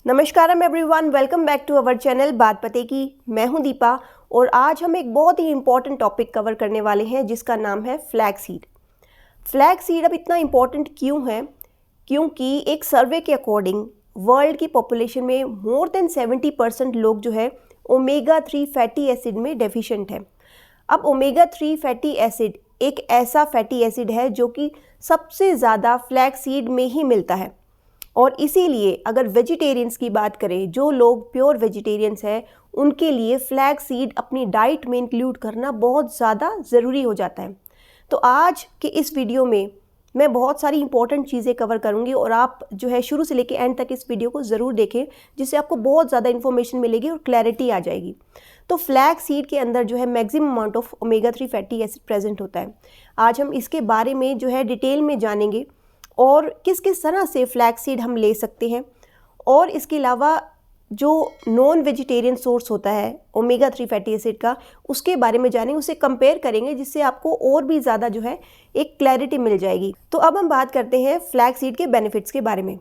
नमस्कारम everyone, welcome back to our channel बात पते की। मैं हूं दीपा और आज हम एक बहुत ही इम्पॉर्टेंट टॉपिक कवर करने वाले हैं जिसका नाम है फ्लैक्स सीड। फ्लैक्स सीड अब इतना इम्पॉर्टेंट क्यों है? क्योंकि एक सर्वे के अकॉर्डिंग वर्ल्ड की पॉपुलेशन में मोर देन 70% लोग जो है ओमेगा 3 फैटी एसिड में डेफिशिएंट है। अब ओमेगा 3 फैटी एसिड एक ऐसा फैटी एसिड है जो कि सबसे ज़्यादा फ्लैक्स सीड में ही मिलता है और इसीलिए अगर वेजिटेरियंस की बात करें, जो लोग प्योर वेजिटेरियंस हैं उनके लिए फ्लैक्स सीड अपनी डाइट में इंक्लूड करना बहुत ज़्यादा ज़रूरी हो जाता है। तो आज के इस वीडियो में मैं बहुत सारी इंपॉर्टेंट चीज़ें कवर करूंगी और आप जो है शुरू से लेकर एंड तक इस वीडियो को ज़रूर देखें, जिससे आपको बहुत ज़्यादा इन्फॉर्मेशन मिलेगी और क्लैरिटी आ जाएगी। तो फ्लैक्स सीड के अंदर जो है maximum amount of omega 3 fatty acid present होता है। आज हम इसके बारे में जो है डिटेल में जानेंगे और किस किस तरह से फ्लैक्स सीड हम ले सकते हैं, और इसके अलावा जो नॉन वेजिटेरियन सोर्स होता है ओमेगा 3 फैटी एसिड का, उसके बारे में जानेंगे, उसे कंपेयर करेंगे, जिससे आपको और भी ज़्यादा जो है एक क्लैरिटी मिल जाएगी। तो अब हम बात करते हैं फ्लैक्स सीड के बेनिफिट्स के बारे में।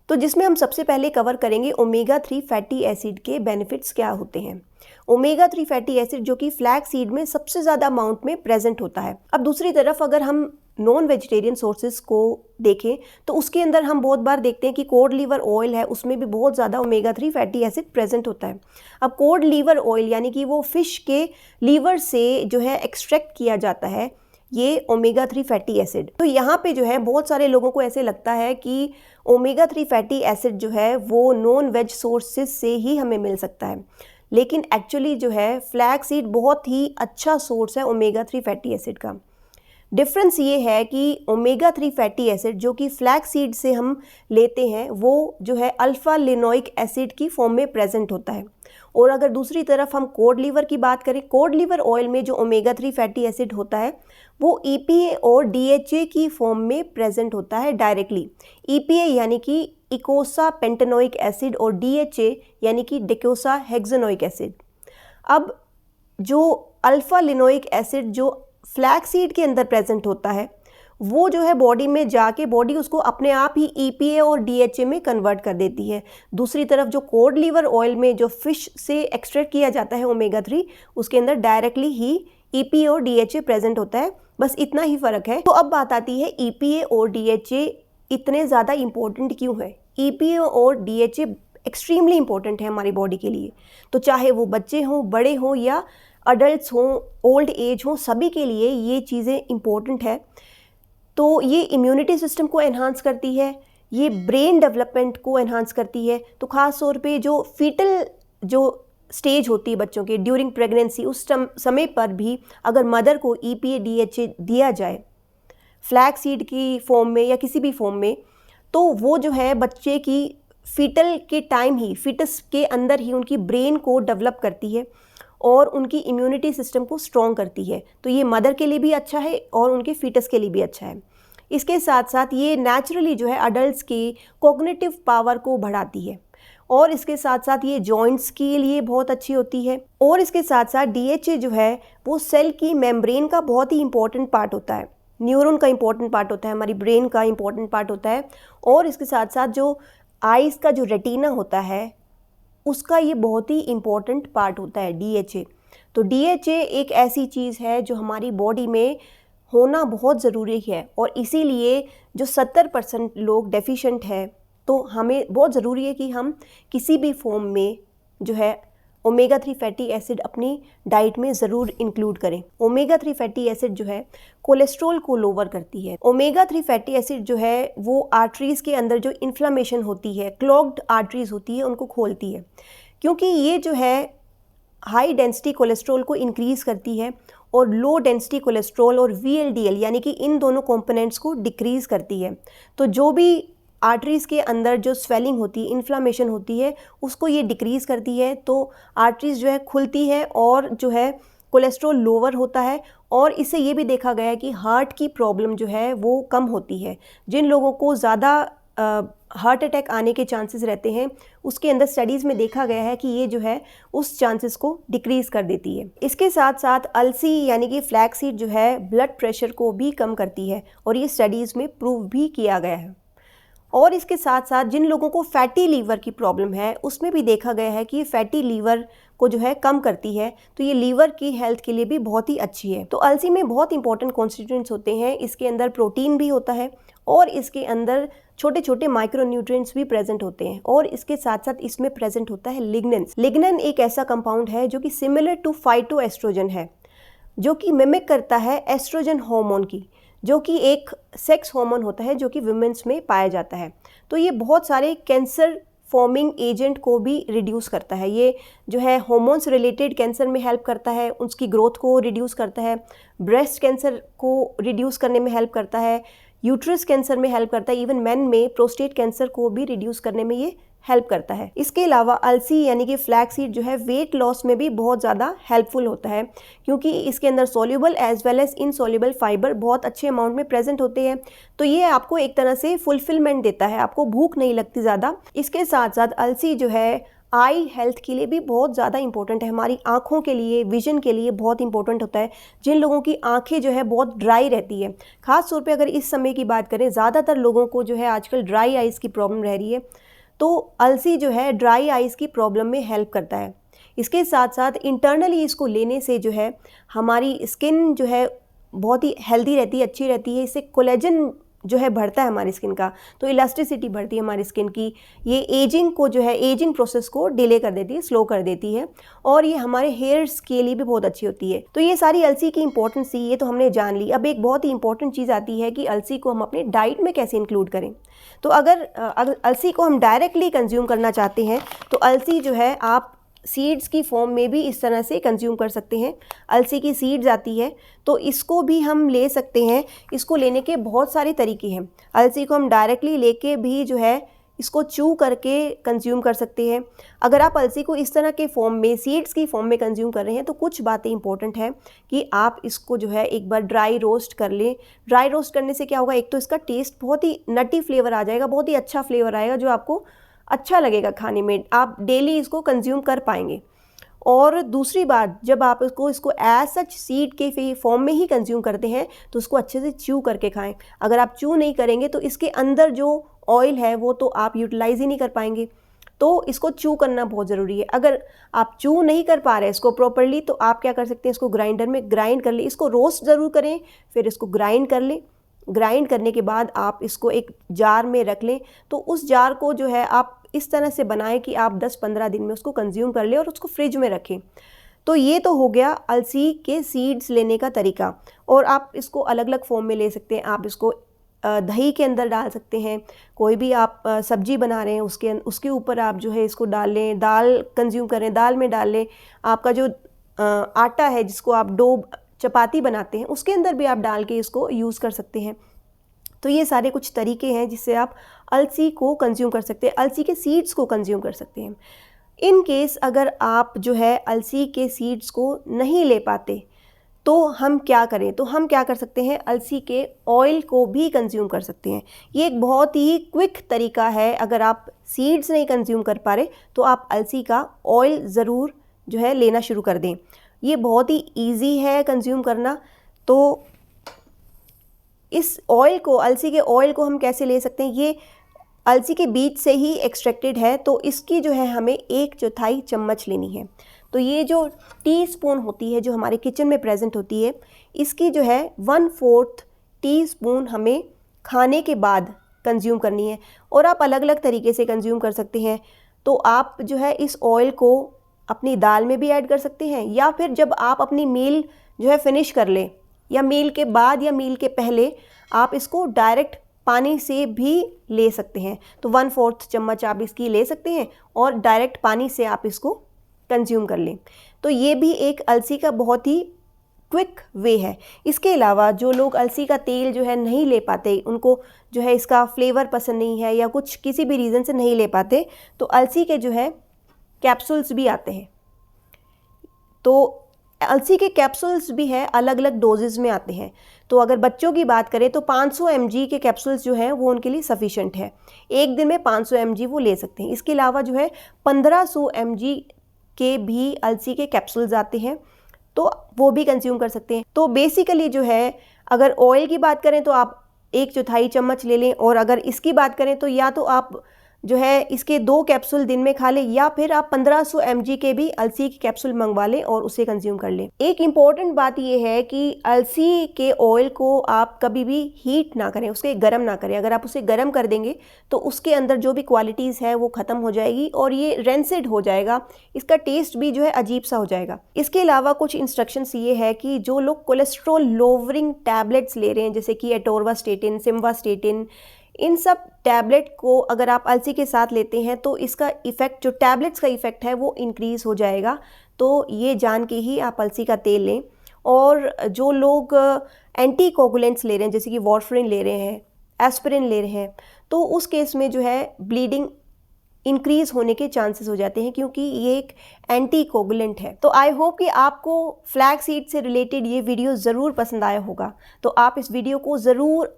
तो जिसमें हम सबसे पहले कवर करेंगे ओमेगा 3 फैटी एसिड के बेनिफिट्स क्या होते हैं। ओमेगा 3 फैटी एसिड जो कि फ्लैक्स सीड में सबसे ज़्यादा अमाउंट में प्रेजेंट होता है। अब दूसरी तरफ अगर हम नॉन वेजिटेरियन सोर्सेज को देखें तो उसके अंदर हम बहुत बार देखते हैं कि कोड लीवर ऑयल है, उसमें भी बहुत ज़्यादा ओमेगा 3 फैटी एसिड प्रेजेंट होता है। अब कोड लीवर ऑयल यानी कि वो फिश के लीवर से जो है एक्सट्रैक्ट किया जाता है ये ओमेगा 3 फैटी एसिड। तो यहाँ पे जो है बहुत सारे लोगों को ऐसे लगता है कि ओमेगा 3 फैटी एसिड जो है वो नॉन वेज सोर्सेज से ही हमें मिल सकता है, लेकिन एक्चुअली जो है फ्लैक्स सीड बहुत ही अच्छा सोर्स है ओमेगा 3 फैटी एसिड का। डिफरेंस ये है कि ओमेगा 3 फैटी एसिड जो कि फ्लैक्स सीड से हम लेते हैं वो जो है अल्फा लिनोइक एसिड की फॉर्म में प्रेजेंट होता है। और अगर दूसरी तरफ हम कोड लीवर की बात करें, कोड लीवर ऑयल में जो ओमेगा 3 फैटी एसिड होता है वो ईपीए और डीएचए की फॉर्म में प्रेजेंट होता है डायरेक्टली। ईपीए यानी कि इकोसा पेंटेनोइक एसिड और डीएचए यानी कि डिकोसा हेक्सेनोइक एसिड। अब जो अल्फा लिनोइक एसिड जो फ्लैक्स सीड के अंदर प्रेजेंट होता है वो जो है बॉडी में जाके बॉडी उसको अपने आप ही ईपीए और डीएचए में कन्वर्ट कर देती है। दूसरी तरफ जो कोड लीवर ऑयल में जो फिश से एक्सट्रैक्ट किया जाता है ओमेगा 3, उसके अंदर डायरेक्टली ही ईपीए और डीएचए प्रेजेंट होता है, बस इतना ही फ़र्क है। तो अब बात आती है ईपीए और डीएचए इतने ज़्यादा इम्पोर्टेंट क्यों है। ईपीए और डीएचए एक्सट्रीमली इम्पोर्टेंट है हमारी बॉडी के लिए। तो चाहे वो बच्चे हों, बड़े हों या अडल्ट्स हों, ओल्ड एज हों, सभी के लिए ये चीज़ें इम्पोर्टेंट है। तो ये इम्यूनिटी सिस्टम को एनहांस करती है, ये ब्रेन डेवलपमेंट को एनहांस करती है। तो ख़ास तौर पे जो फीटल जो स्टेज होती है बच्चों के ड्यूरिंग प्रेगनेंसी, उस समय पर भी अगर मदर को ईपीए डीएचए दिया जाए फ्लैक्स सीड की फॉर्म में या किसी भी फॉर्म में, तो वो जो है बच्चे की फीटल के टाइम ही, फीटस के अंदर ही उनकी ब्रेन को डेवलप करती है और उनकी इम्यूनिटी सिस्टम को स्ट्रॉन्ग करती है। तो ये मदर के लिए भी अच्छा है और उनके फीटस के लिए भी अच्छा है। इसके साथ साथ ये नेचुरली जो है अडल्ट्स की कॉग्निटिव पावर को बढ़ाती है और इसके साथ साथ ये जॉइंट्स के लिए बहुत अच्छी होती है। और इसके साथ साथ डीएचए जो है वो सेल की मेम्ब्रेन का बहुत ही इंपॉर्टेंट पार्ट होता है, न्यूरॉन का इंपॉर्टेंट पार्ट होता है, हमारी ब्रेन का इंपॉर्टेंट पार्ट होता है। और इसके साथ साथ जो आइज़ का जो रेटिना होता है उसका ये बहुत ही इम्पॉर्टेंट पार्ट होता है डीएचए। तो डीएचए एक ऐसी चीज़ है जो हमारी बॉडी में होना बहुत ज़रूरी है और इसीलिए जो 70% लोग डेफिशिएंट है, तो हमें बहुत ज़रूरी है कि हम किसी भी फॉर्म में जो है ओमेगा 3 फैटी एसिड अपनी डाइट में ज़रूर इंक्लूड करें। ओमेगा 3 फैटी एसिड जो है कोलेस्ट्रॉल को लोअर करती है। ओमेगा 3 फैटी एसिड जो है वो आर्टरीज़ के अंदर जो इन्फ्लामेशन होती है, क्लॉग्ड आर्टरीज़ होती है, उनको खोलती है, क्योंकि ये जो है हाई डेंसिटी कोलेस्ट्रॉल को इंक्रीज़ करती है और लो डेंसिटी कोलेस्ट्रॉल और वीएलडीएल यानी कि इन दोनों कंपोनेंट्स को डिक्रीज़ करती है। तो जो भी आर्टरीज़ के अंदर जो स्वेलिंग होती है, इन्फ्लामेशन होती है, उसको ये डिक्रीज़ करती है। तो आर्टरीज़ जो है खुलती है और जो है कोलेस्ट्रॉल लोअर होता है और इससे ये भी देखा गया है कि हार्ट की प्रॉब्लम जो है वो कम होती है। जिन लोगों को ज़्यादा हार्ट अटैक आने के चांसेस रहते हैं, उसके अंदर स्टडीज़ में देखा गया है कि ये जो है उस चांसेस को डिक्रीज़ कर देती है। इसके साथ साथ अलसी यानी कि फ्लैक्स सीड जो है ब्लड प्रेशर को भी कम करती है और ये स्टडीज़ में प्रूव भी किया गया है। और इसके साथ साथ जिन लोगों को फैटी लीवर की प्रॉब्लम है उसमें भी देखा गया है कि ये फैटी लीवर को जो है कम करती है, तो ये लीवर की हेल्थ के लिए भी बहुत ही अच्छी है। तो अलसी में बहुत इंपॉर्टेंट कॉन्स्टिट्यूएंट्स होते हैं, इसके अंदर प्रोटीन भी होता है और इसके अंदर छोटे छोटे माइक्रो न्यूट्रिएंट्स भी प्रेजेंट होते हैं और इसके साथ साथ इसमें प्रेजेंट होता है लिग्नेंस। लिग्नेन एक ऐसा कंपाउंड है जो कि सिमिलर टू फाइटोएस्ट्रोजन है, जो कि मिमिक करता है एस्ट्रोजन हार्मोन की, जो कि एक सेक्स हार्मोन होता है जो कि वुमेन्स में पाया जाता है। तो ये बहुत सारे कैंसर फॉर्मिंग एजेंट को भी रिड्यूस करता है। ये जो है हार्मोन्स रिलेटेड कैंसर में हेल्प करता है, उसकी ग्रोथ को रिड्यूस करता है, ब्रेस्ट कैंसर को रिड्यूस करने में हेल्प करता है, यूट्रस कैंसर में हेल्प करता है, इवन मेन में प्रोस्टेट कैंसर को भी रिड्यूस करने में ये हेल्प करता है। इसके अलावा अलसी यानी कि फ्लैक्स सीड जो है वेट लॉस में भी बहुत ज़्यादा हेल्पफुल होता है, क्योंकि इसके अंदर soluble as well as insoluble fibre बहुत अच्छे अमाउंट में प्रेजेंट होते हैं। तो ये आपको एक तरह से फुलफिलमेंट देता है, आपको भूख नहीं लगती ज़्यादा। इसके साथ साथ अलसी जो है आई हेल्थ के लिए भी बहुत ज़्यादा इंपॉर्टेंट है, हमारी आँखों के लिए, विजन के लिए बहुत इंपॉर्टेंट होता है। जिन लोगों की आँखें जो है बहुत ड्राई रहती है, ख़ास तौर पे अगर इस समय की बात करें, ज़्यादातर लोगों को जो है आजकल ड्राई आइज़ की प्रॉब्लम रह रही है, तो अलसी जो है ड्राई आइज़ की प्रॉब्लम में हेल्प करता है। इसके साथ साथ इंटरनली इसको लेने से जो है हमारी स्किन जो है बहुत ही हेल्दी रहती है, अच्छी रहती है। इससे कोलेजन जो है बढ़ता है हमारी स्किन का, तो इलास्टिसिटी बढ़ती है हमारी स्किन की। ये एजिंग को जो है एजिंग प्रोसेस को डिले कर देती है, स्लो कर देती है, और ये हमारे हेयर्स के लिए भी बहुत अच्छी होती है। तो ये सारी अलसी की इंपॉर्टेंस थी, ये तो हमने जान ली। अब एक बहुत ही इंपॉर्टेंट चीज़ आती है कि अलसी को हम अपने डाइट में कैसे इंक्लूड करें। तो अगर अलसी को हम डायरेक्टली कंज्यूम करना चाहते हैं तो अलसी जो है आप सीड्स की फॉर्म में भी इस तरह से कंज्यूम कर सकते हैं। अलसी की सीड्स आती है तो इसको भी हम ले सकते हैं। इसको लेने के बहुत सारे तरीके हैं। अलसी को हम डायरेक्टली लेके भी जो है इसको चू करके कंज्यूम कर सकते हैं। अगर आप अलसी को इस तरह के फॉर्म में, सीड्स की फॉर्म में कंज्यूम कर रहे हैं, तो कुछ बातें इंपॉर्टेंट हैं कि आप इसको जो है एक बार ड्राई रोस्ट कर लें। ड्राई रोस्ट करने से क्या होगा, एक तो इसका टेस्ट बहुत ही नटी फ्लेवर आ जाएगा, बहुत ही अच्छा फ्लेवर आएगा जो आपको अच्छा लगेगा खाने में, आप डेली इसको कंज्यूम कर पाएंगे। और दूसरी बात, जब आप इसको एज सच सीड के फॉर्म में ही कंज्यूम करते हैं तो उसको अच्छे से च्यू करके खाएं। अगर आप च्यू नहीं करेंगे तो इसके अंदर जो ऑयल है वो तो आप यूटिलाइज ही नहीं कर पाएंगे, तो इसको च्यू करना बहुत ज़रूरी है। अगर आप च्यू नहीं कर पा रहे इसको प्रॉपरली, तो आप क्या कर सकते हैं, इसको ग्राइंडर में ग्राइंड कर लें। इसको रोस्ट ज़रूर करें, फिर इसको ग्राइंड कर लें। ग्राइंड करने के बाद आप इसको एक जार में रख लें। तो उस जार को जो है आप इस तरह से बनाएं कि आप 10-15 दिन में उसको कंज्यूम कर लें और उसको फ्रिज में रखें। तो ये तो हो गया अलसी के सीड्स लेने का तरीका। और आप इसको अलग अलग फॉर्म में ले सकते हैं। आप इसको दही के अंदर डाल सकते हैं, कोई भी आप सब्जी बना रहे हैं उसके ऊपर आप जो है इसको डाल लें, दाल कंज्यूम करें, दाल में डाल लें। आपका जो आटा है जिसको आप डो चपाती बनाते हैं उसके अंदर भी आप डाल के इसको यूज़ कर सकते हैं। तो ये सारे कुछ तरीके हैं जिससे आप अलसी को कंज्यूम कर सकते हैं, अलसी के सीड्स को कंज्यूम कर सकते हैं। इन केस अगर आप जो है अलसी के सीड्स को नहीं ले पाते तो हम क्या करें, तो हम क्या कर सकते हैं, अलसी के ऑयल को भी कंज्यूम कर सकते हैं। ये एक बहुत ही क्विक तरीका है। अगर आप सीड्स नहीं कंज्यूम कर पा रहे तो आप अलसी का ऑयल ज़रूर जो है लेना शुरू कर दें। ये बहुत ही ईजी है कंज्यूम करना। तो इस ऑयल को, अलसी के ऑयल को हम कैसे ले सकते हैं, ये अलसी के बीज से ही एक्सट्रैक्टेड है। तो इसकी जो है हमें 1/4 चम्मच लेनी है। तो ये जो टीस्पून होती है जो हमारे किचन में प्रेजेंट होती है, इसकी जो है 1/4 टीस्पून हमें खाने के बाद कंज्यूम करनी है। और आप अलग अलग तरीके से कंज्यूम कर सकते हैं। तो आप जो है इस ऑयल को अपनी दाल में भी ऐड कर सकते हैं, या फिर जब आप अपनी मील जो है फिनिश कर लें, या मील के बाद या मील के पहले आप इसको डायरेक्ट पानी से भी ले सकते हैं। तो 1/4 चम्मच आप इसकी ले सकते हैं और डायरेक्ट पानी से आप इसको कंज्यूम कर लें। तो ये भी एक अलसी का बहुत ही क्विक वे है। इसके अलावा जो लोग अलसी का तेल जो है नहीं ले पाते, उनको जो है इसका फ्लेवर पसंद नहीं है या कुछ किसी भी रीज़न से नहीं ले पाते, तो अलसी के जो है कैप्सूल्स भी आते हैं। तो अलसी के कैप्सूल्स भी है, अलग अलग डोजेज़ में आते हैं। तो अगर बच्चों की बात करें तो 500 mg के कैप्सूल्स जो हैं वो उनके लिए सफिशेंट है। एक दिन में 500 mg वो ले सकते हैं। इसके अलावा जो है 1500 mg के भी अलसी के कैप्सूल्स आते हैं, तो वो भी कंज्यूम कर सकते हैं। तो बेसिकली जो है, अगर ऑयल की बात करें तो आप 1/4 चम्मच ले लें। और अगर इसकी बात करें तो या तो आप जो है इसके 2 कैप्सूल दिन में खा लें, या फिर आप 1500 mg के भी अलसी के कैप्सूल मंगवा लें और उसे कंज्यूम कर लें। एक इम्पॉर्टेंट बात यह है कि अलसी के ऑयल को आप कभी भी हीट ना करें, उसके गर्म ना करें। अगर आप उसे गर्म कर देंगे तो उसके अंदर जो भी क्वालिटीज़ है वो ख़त्म हो जाएगी और ये रेंसिड हो जाएगा, इसका टेस्ट भी जो है अजीब सा हो जाएगा। इसके अलावा कुछ इंस्ट्रक्शंस ये है कि जो लोग कोलेस्ट्रॉल लोवरिंग टैबलेट्स ले रहे हैं, जैसे कि एटोरवास्टेटिन, सिम्वास्टेटिन, इन सब टैबलेट को अगर आप अलसी के साथ लेते हैं तो इसका इफ़ेक्ट, जो टैबलेट्स का इफ़ेक्ट है वो इंक्रीज़ हो जाएगा। तो ये जान के ही आप अलसी का तेल लें। और जो लोग एंटी कोगुलेंट्स ले रहे हैं, जैसे कि वारफरिन ले रहे हैं, एस्पिरिन ले रहे हैं, तो उस केस में जो है ब्लीडिंग इंक्रीज़ होने के चांसेस हो जाते हैं, क्योंकि ये एक एंटी कोगुलेंट है। तो आई होप कि आपको फ्लैक्स सीड से रिलेटेड ये वीडियो ज़रूर पसंद आया होगा। तो आप इस वीडियो को ज़रूर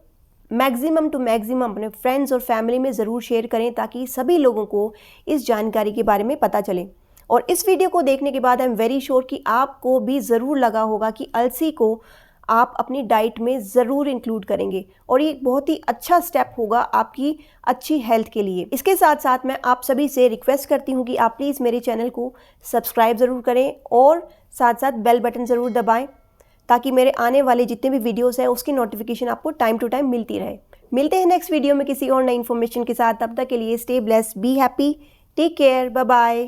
मैक्सिमम टू मैक्सिमम अपने फ्रेंड्स और फैमिली में ज़रूर शेयर करें, ताकि सभी लोगों को इस जानकारी के बारे में पता चले। और इस वीडियो को देखने के बाद आई एम वेरी श्योर कि आपको भी ज़रूर लगा होगा कि अलसी को आप अपनी डाइट में ज़रूर इंक्लूड करेंगे, और ये बहुत ही अच्छा स्टेप होगा आपकी अच्छी हेल्थ के लिए। इसके साथ साथ मैं आप सभी से रिक्वेस्ट करती हूँ कि आप प्लीज़ मेरे चैनल को सब्सक्राइब ज़रूर करें और साथ साथ बेल बटन ज़रूर दबाएं, ताकि मेरे आने वाले जितने भी वीडियोस हैं उसकी नोटिफिकेशन आपको टाइम टू टाइम मिलती रहे। मिलते हैं नेक्स्ट वीडियो में किसी और नई इन्फॉर्मेशन के साथ। तब तक के लिए stay blessed, be happy, take care, bye bye.